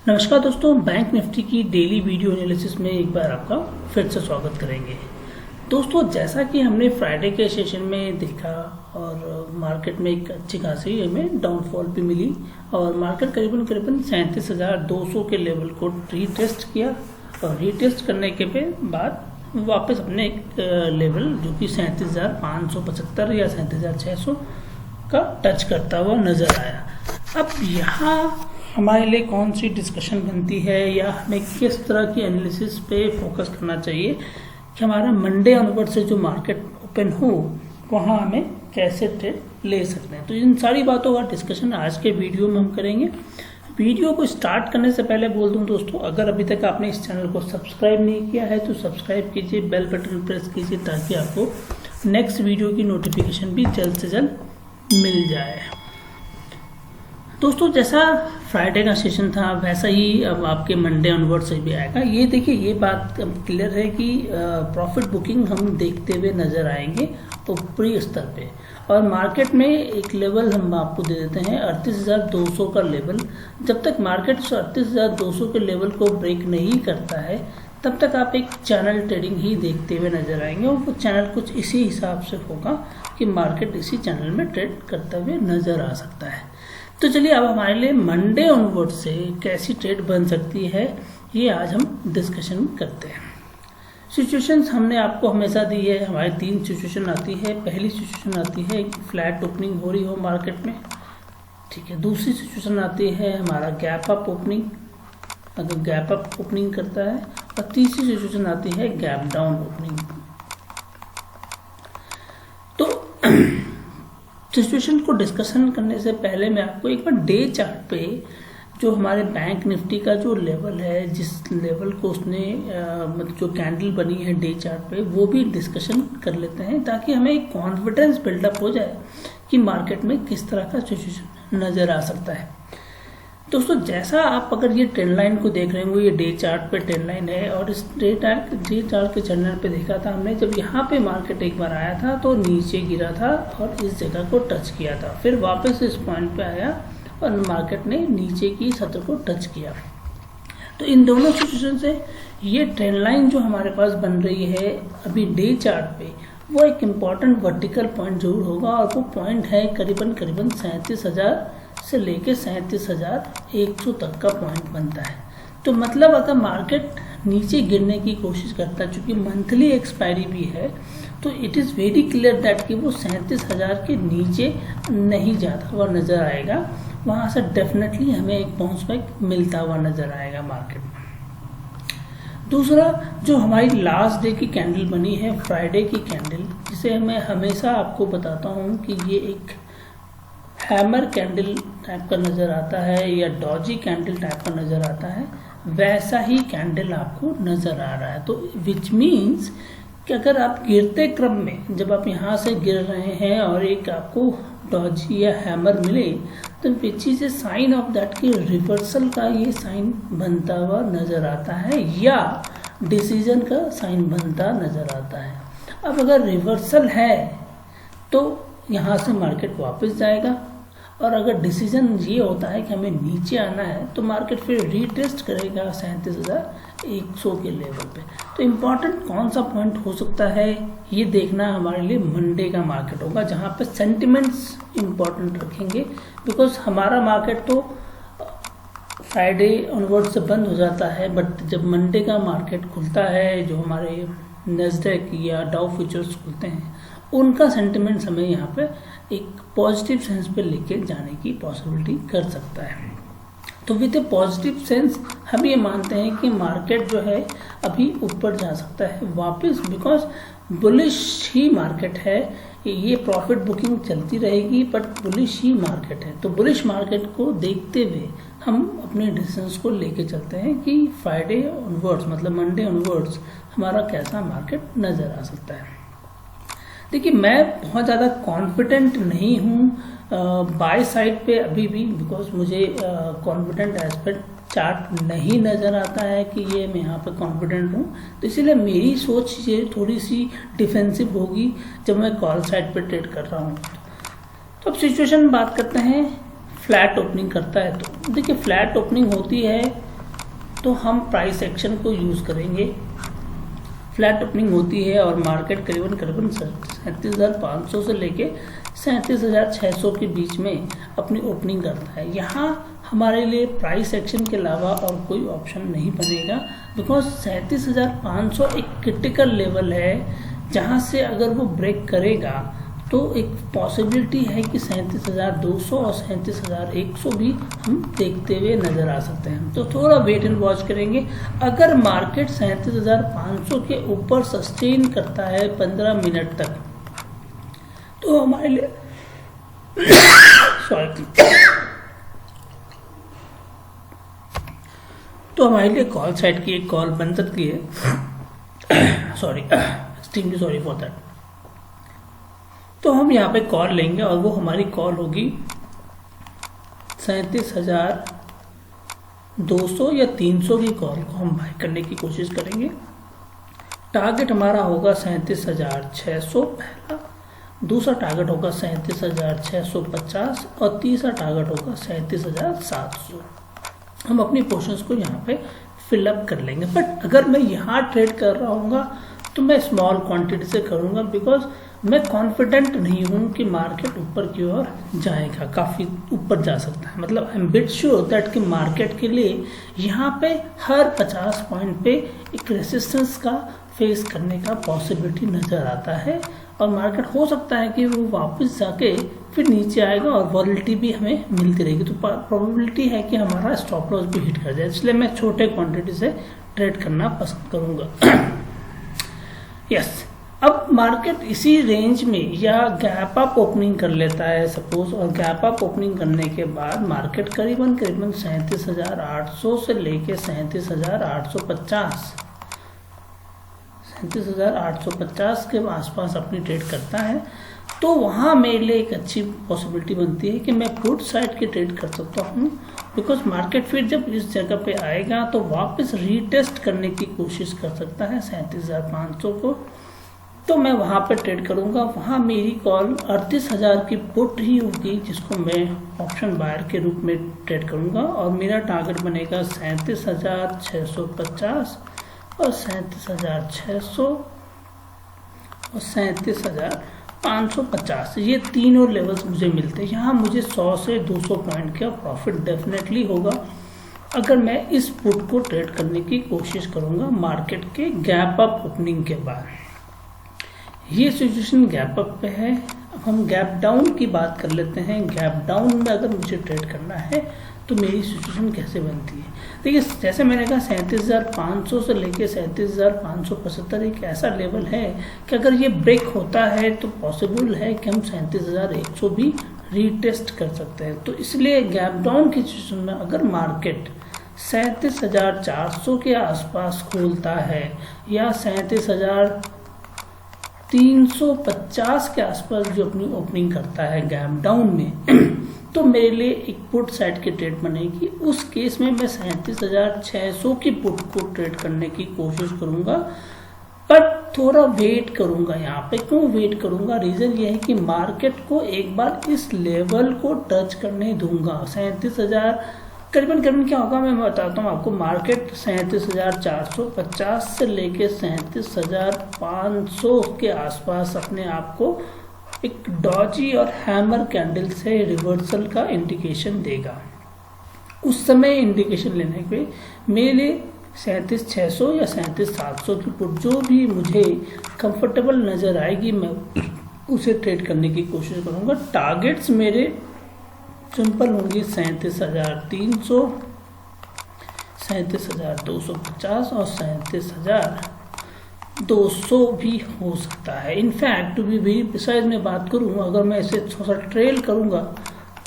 नमस्कार दोस्तों, bank Nifty की डेली वीडियो एनालिसिस में एक बार आपका फिर से स्वागत करेंगे। दोस्तों, जैसा कि हमने फ्राइडे के सेशन में देखा और मार्केट में एक अच्छी खासी हमें डाउनफॉल भी मिली और मार्केट करीबन 37,200 के लेवल को रीटेस्ट किया और रीटेस्ट करने के बाद वापस अपने एक लेवल जो कि 37,575 या 37,600 का टच करता हुआ नजर आया। अब यहाँ हमारे लिए कौन सी डिस्कशन बनती है या हमें किस तरह की एनालिसिस पे फोकस करना चाहिए कि हमारा मंडे ऑनवर्ड से जो मार्केट ओपन हो वहाँ हमें कैसे ट्रेड ले सकते हैं। तो इन सारी बातों का डिस्कशन आज के वीडियो में हम करेंगे। वीडियो को स्टार्ट करने से पहले बोल दूं दोस्तों, अगर अभी तक आपने इस चैनल को सब्सक्राइब नहीं किया है तो सब्सक्राइब कीजिए, बेल बटन प्रेस कीजिए ताकि आपको नेक्स्ट वीडियो की नोटिफिकेशन भी जल्द से जल्द मिल जाए। दोस्तों, जैसा फ्राइडे का सेशन था वैसा ही अब आपके मंडे ऑनवर्ड से भी आएगा। ये देखिए, ये बात अब क्लियर है कि प्रॉफिट बुकिंग हम देखते हुए नजर आएंगे ऊपरी स्तर पे और मार्केट में एक लेवल हम आपको दे देते हैं 38,200 का लेवल। जब तक मार्केट 38,200 के लेवल को ब्रेक नहीं करता है तब तक आप एक चैनल ट्रेडिंग ही देखते हुए नजर आएंगे और वो चैनल कुछ इसी हिसाब से होगा कि मार्केट इसी चैनल में ट्रेड करते हुए नजर आ सकता है। तो चलिए अब हमारे लिए मंडे ऑनवर्ड से कैसी ट्रेड बन सकती है ये आज हम डिस्कशन करते हैं। सिचुएशंस हमने आपको हमेशा दी है, हमारी 3 सिचुएशन आती है। पहली सिचुएशन आती है फ्लैट ओपनिंग हो रही हो मार्केट में, ठीक है। दूसरी सिचुएशन आती है हमारा गैप अप ओपनिंग, अगर गैप अप ओपनिंग करता है, और तीसरी सिचुएशन आती है गैप डाउन ओपनिंग। तो सिचुएशन को डिस्कशन करने से पहले मैं आपको एक बार डे चार्ट पे जो हमारे बैंक निफ्टी का जो लेवल है, जिस लेवल को उसने मतलब जो कैंडल बनी है डे चार्ट पे, वो भी डिस्कशन कर लेते हैं ताकि हमें एक कॉन्फिडेंस बिल्डअप हो जाए कि मार्केट में किस तरह का सिचुएशन नजर आ सकता है। दोस्तों, जैसा आप अगर ये ट्रेंड लाइन को देख रहे हो, ये डे चार्ट पे ट्रेंड लाइन है और इस डे चार्ट के चैनल पे देखा था हमने, जब यहाँ पे मार्केट एक बार आया था तो नीचे गिरा था और इस जगह को टच किया था, फिर वापस इस पॉइंट पे आया और मार्केट ने नीचे की सतह को टच किया। तो इन दोनों सिचुएशन से ये ट्रेंड लाइन जो हमारे पास बन रही है अभी डे चार्ट पे, वो एक इम्पॉर्टेंट वर्टिकल पॉइंट जरूर होगा और वो पॉइंट है करीबन 37,000 से लेके 37,100 तक का पॉइंट बनता है। तो मतलब अगर मार्केट नीचे गिरने की कोशिश करता है, चूंकि मंथली एक्सपायरी भी है, तो it is very clear that कि वो 37,000 के नीचे नहीं जाता हुआ नजर आएगा। वहां से डेफिनेटली हमें एक बाउंस बैक मिलता हुआ नजर आएगा मार्केट में। दूसरा, जो हमारी लास्ट डे की कैंडल बनी है, फ्राइडे की कैंडल, जिसे मैं हमेशा आपको बताता हूँ कि ये एक हैमर कैंडल टाइप का नजर आता है या डॉजी कैंडल टाइप का नजर आता है, वैसा ही कैंडल आपको नजर आ रहा है। तो विच मीन्स कि अगर आप गिरते क्रम में, जब आप यहाँ से गिर रहे हैं और एक आपको डॉजी या हैमर मिले, तो which is a sign of that कि रिवर्सल का ये साइन बनता हुआ नजर आता है या डिसीजन का साइन बनता नजर आता है। अब अगर रिवर्सल है तो यहाँ से मार्केट वापस जाएगा और अगर डिसीजन ये होता है कि हमें नीचे आना है तो मार्केट फिर रीटेस्ट करेगा 37,100 के लेवल पे। तो इम्पॉर्टेंट कौन सा पॉइंट हो सकता है ये देखना हमारे लिए मंडे का मार्केट होगा, जहाँ पे सेंटिमेंट्स इम्पॉर्टेंट रखेंगे। बिकॉज हमारा मार्केट तो फ्राइडे ऑनवर्ड से बंद हो जाता है, बट जब मंडे का मार्केट खुलता है, जो हमारे नैस्डैक या डाउ फ्यूचर्स खुलते हैं, उनका सेंटिमेंट्स हमें यहाँ पे एक पॉजिटिव सेंस पे लेके जाने की पॉसिबिलिटी कर सकता है। तो विद ए पॉजिटिव सेंस हम ये मानते हैं कि मार्केट जो है अभी ऊपर जा सकता है वापस, बिकॉज बुलिश ही मार्केट है। ये प्रॉफिट बुकिंग चलती रहेगी बट बुलिश ही मार्केट है। तो बुलिश मार्केट को देखते हुए हम अपने डिसीजंस को लेके चलते हैं कि फ्राइडे ऑनवर्ड्स मतलब मंडे ऑनवर्ड्स हमारा कैसा मार्केट नजर आ सकता है। देखिए, मैं बहुत ज़्यादा कॉन्फिडेंट नहीं हूँ बाय साइड पे अभी भी, बिकॉज मुझे कॉन्फिडेंट एस्पेक्ट चार्ट नहीं नज़र आता है कि ये मैं यहाँ पे कॉन्फिडेंट हूँ। तो इसीलिए मेरी सोच ये थोड़ी सी डिफेंसिव होगी जब मैं कॉल साइड पे ट्रेड कर रहा हूँ। तो अब सिचुएशन बात करते हैं, फ्लैट ओपनिंग करता है तो देखिए, फ्लैट ओपनिंग होती है तो हम प्राइस एक्शन को यूज करेंगे। फ्लैट ओपनिंग होती है और मार्केट करीबन 37,500 से लेके 37,600 के बीच में अपनी ओपनिंग करता है। यहाँ हमारे लिए प्राइस एक्शन के अलावा और कोई ऑप्शन नहीं बनेगा, बिकॉज 37,500 एक क्रिटिकल लेवल है जहाँ से अगर वो ब्रेक करेगा तो एक पॉसिबिलिटी है कि 37,200 और 37,100 भी हम देखते हुए नजर आ सकते हैं। तो थोड़ा वेट एंड वॉच करेंगे। अगर मार्केट 37,500 के ऊपर सस्टेन करता है 15 मिनट तक, तो हमारे लिए तो हमारे लिए कॉल साइड की एक कॉल बन सकती है। Extremely sorry for that. तो हम यहाँ पे कॉल लेंगे और वो हमारी कॉल होगी 37,200 या 300 की कॉल को हम बाय करने की कोशिश करेंगे। टारगेट हमारा होगा 37,600 पहला, दूसरा टारगेट होगा 37,650 और तीसरा टारगेट होगा 37,700। हम अपनी पोर्शंस को यहाँ पे फिलअप कर लेंगे। बट अगर मैं यहाँ ट्रेड कर रहा हूँ तो मैं स्मॉल क्वांटिटी से करूँगा, बिकॉज मैं कॉन्फिडेंट नहीं हूँ कि मार्केट ऊपर की ओर जाएगा, काफ़ी ऊपर जा सकता है। मतलब I am bit sure that कि मार्केट के लिए यहाँ पे हर 50 पॉइंट पे एक रेसिस्टेंस का फेस करने का पॉसिबिलिटी नज़र आता है और मार्केट हो सकता है कि वो वापस जाके फिर नीचे आएगा और वॉलिटी भी हमें मिलती रहेगी। तो प्रोबेबिलिटी है कि हमारा स्टॉप लॉस भी हिट कर जाए, इसलिए मैं छोटे क्वांटिटी से ट्रेड करना पसंद करूँगा। यस, अब मार्केट इसी रेंज में या गैप अप ओपनिंग कर लेता है सपोज, और गैप अप ओपनिंग करने के बाद मार्केट करीबन 37,800 से लेके 37,850 के आसपास अपनी ट्रेड करता है, तो वहाँ मेरे लिए एक अच्छी पॉसिबिलिटी बनती है कि मैं पुट साइड की ट्रेड कर सकता हूँ। बिकॉज मार्केट फिर जब इस जगह पे आएगा तो वापस रीटेस्ट करने की कोशिश कर सकता है 37,500 को, तो मैं वहाँ पे ट्रेड करूँगा। वहाँ मेरी कॉल 38,000 की पुट ही होगी, जिसको मैं ऑप्शन बायर के रूप में ट्रेड करूँगा और मेरा टारगेट बनेगा 37,650 और 37,600 और 37,550। ये तीनों लेवल्स मुझे मिलते हैं। यहाँ मुझे 100 से 200 पॉइंट का प्रॉफिट डेफिनेटली होगा अगर मैं इस पुट को ट्रेड करने की कोशिश करूँगा मार्केट के गैप अप ओपनिंग के बाद। ये सिचुएशन गैप अप पे है। अब हम गैप डाउन की बात कर लेते हैं। गैप डाउन में अगर मुझे ट्रेड करना है तो मेरी सिचुएशन कैसे बनती है। देखिए, जैसे मैंने कहा 37,500 से लेके 37,575 एक ऐसा लेवल है कि अगर ये ब्रेक होता है तो पॉसिबल है कि हम 37,100 भी रीटेस्ट कर सकते हैं। तो इसलिए गैप डाउन की सिचुएशन में अगर मार्केट 37,400 के आसपास खोलता है या 37,350 के आसपास जो अपनी ओपनिंग करता है गैप डाउन में तो मेरे लिए एक पुट साइड की ट्रेड बनेगी। उस केस में मैं 37,600 की पुट को ट्रेड करने की कोशिश करूंगा, बट थोड़ा वेट करूंगा। यहाँ पे क्यों वेट करूंगा, रीजन ये है कि मार्केट को एक बार इस लेवल को टच करने दूंगा। 37,000 करीबन क्या होगा मैं बताता हूँ आपको। मार्केट 37,450 से लेके 37,500 के आसपास अपने आप को एक डॉजी और हैमर कैंडल से रिवर्सल का इंडिकेशन देगा। उस समय इंडिकेशन लेने पे मेरे लिए 37,600 या 37,700 की पुट जो भी मुझे कंफर्टेबल नजर आएगी मैं उसे ट्रेड करने की कोशिश करूंगा। टारगेट्स मेरे सिंपल होंगे 37,300, 37,250 और 37,200 भी हो सकता है। In fact to be very precise में बात करूँ, अगर मैं इसे थोड़ा सा ट्रेल करूँगा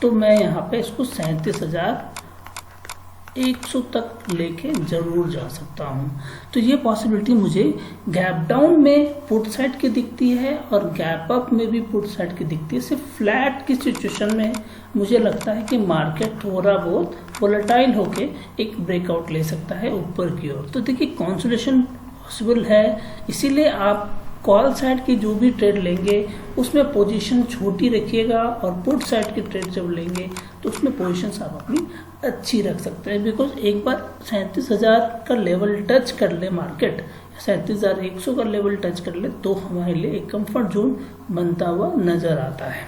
तो मैं यहाँ पे इसको 37,100 तक लेके जरूर जा सकता हूँ। तो ये पॉसिबिलिटी मुझे गैप डाउन में पुट साइड की दिखती है और गैप अप में भी पुट साइड की दिखती है। सिर्फ फ्लैट की सिचुएशन में मुझे लगता है कि मार्केट थोड़ा बहुत वोलेटाइल होके एक ब्रेकआउट ले सकता है ऊपर की ओर। तो देखिए, कंसोलिडेशन पॉसिबल है, इसीलिए आप कॉल साइड की जो भी ट्रेड लेंगे उसमें पोजीशन छोटी रखिएगा, और पुट साइड की ट्रेड जब लेंगे तो उसमें पोजीशंस आप अपनी अच्छी रख सकते हैं। बिकॉज एक बार 37,000 का लेवल टच कर ले मार्केट, 37,100 का लेवल टच कर ले तो हमारे लिए एक कंफर्ट जोन बनता हुआ नजर आता है।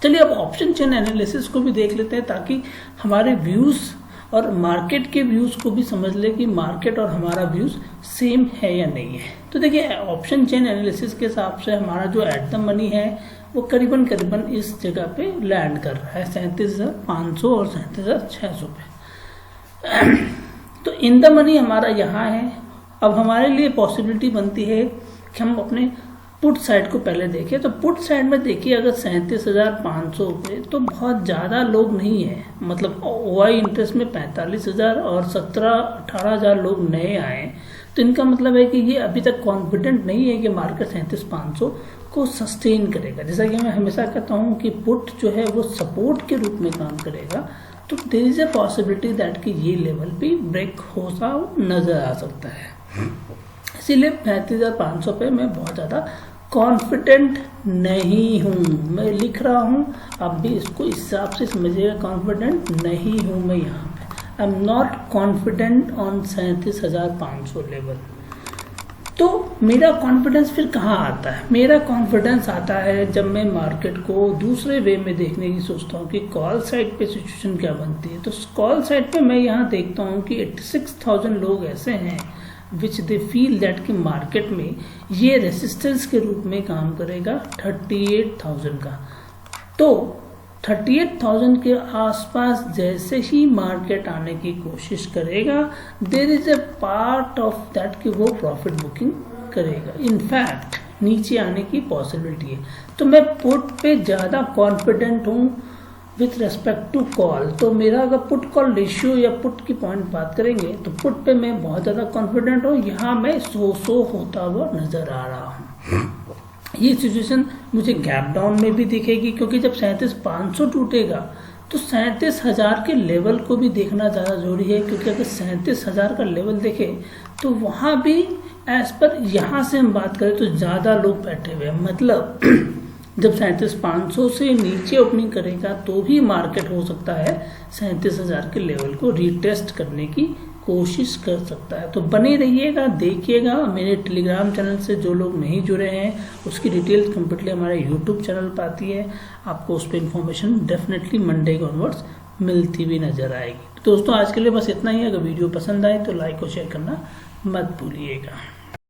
चलिए अब ऑप्शन चेन एनालिसिस को भी देख लेते हैं, ताकि हमारे व्यूज और मार्केट के व्यूज को भी समझ ले कि मार्केट और हमारा व्यूज सेम है या नहीं है। तो देखिए ऑप्शन चेन एनालिसिस के हिसाब से हमारा जो एट द मनी है वो करीबन इस जगह पे लैंड कर रहा है 37,500 और 37,600 पे। तो इन द मनी हमारा यहाँ है। अब हमारे लिए पॉसिबिलिटी बनती है कि हम अपने पुट साइड को पहले देखें। तो पुट साइड में देखिए अगर 37,500 पे तो बहुत ज़्यादा लोग नहीं है, मतलब OI इंटरेस्ट में 45,000 और 17-18,000 लोग नए आए। तो इनका मतलब है कि ये अभी तक कॉन्फिडेंट नहीं है कि मार्केट 37,500 को सस्टेन करेगा। जैसा कि मैं हमेशा कहता हूँ कि पुट जो है वो सपोर्ट के रूप में काम करेगा, तो there is a possibility that कि ये लेवल भी ब्रेक हो सा नजर आ सकता है। इसीलिए 35,500 पे मैं बहुत ज़्यादा कॉन्फिडेंट नहीं हूँ। मैं लिख रहा हूँ, आप भी इसको इस हिसाब से समझिएगा, कॉन्फिडेंट नहीं हूँ मैं यहाँ पे। I am not confident on 37,500 level. तो मेरा कॉन्फिडेंस फिर कहाँ आता है? मेरा कॉन्फिडेंस आता है जब मैं मार्केट को दूसरे वे में देखने की सोचता हूँ कि कॉल साइड पे सिचुएशन क्या बनती है। तो कॉल साइड पे मैं यहाँ देखता हूँ कि 86,000 लोग ऐसे हैं विच दे फील दैट कि मार्केट में ये रेसिस्टेंस के रूप में काम करेगा 38,000 का। तो 38,000 के आसपास जैसे ही मार्केट आने की कोशिश करेगा, there is a part of that कि वो प्रॉफिट बुकिंग करेगा। इनफैक्ट नीचे आने की पॉसिबिलिटी है। तो मैं पुट पे ज़्यादा कॉन्फिडेंट हूँ विथ रेस्पेक्ट टू कॉल। तो मेरा अगर पुट कॉल रेशियो या पुट की पॉइंट बात करेंगे तो पुट पे मैं बहुत ज़्यादा कॉन्फिडेंट हूँ। यहाँ मैं सो होता हुआ नजर आ रहा हूँ। ये सिचुएशन मुझे गैप डाउन में भी दिखेगी, क्योंकि जब 37,500 टूटेगा तो 37,000 के लेवल को भी देखना ज़्यादा जरूरी है। क्योंकि अगर 37,000 का लेवल देखें तो वहाँ भी एज पर यहाँ से हम बात करें तो ज़्यादा लोग बैठे हुए हैं। मतलब जब 37,500 से नीचे ओपनिंग करेगा तो भी मार्केट हो सकता है 37,000 के लेवल को रीटेस्ट करने की कोशिश कर सकता है। तो बने रहिएगा, देखिएगा। मेरे टेलीग्राम चैनल से जो लोग नहीं जुड़े हैं उसकी डिटेल्स कंप्लीटली हमारे यूट्यूब चैनल पर आती है। आपको उस पर इंफॉर्मेशन डेफिनेटली मंडे के ऑनवर्ड्स मिलती भी नजर आएगी। तो दोस्तों आज के लिए बस इतना ही। अगर वीडियो पसंद आए तो लाइक और शेयर करना मत भूलिएगा।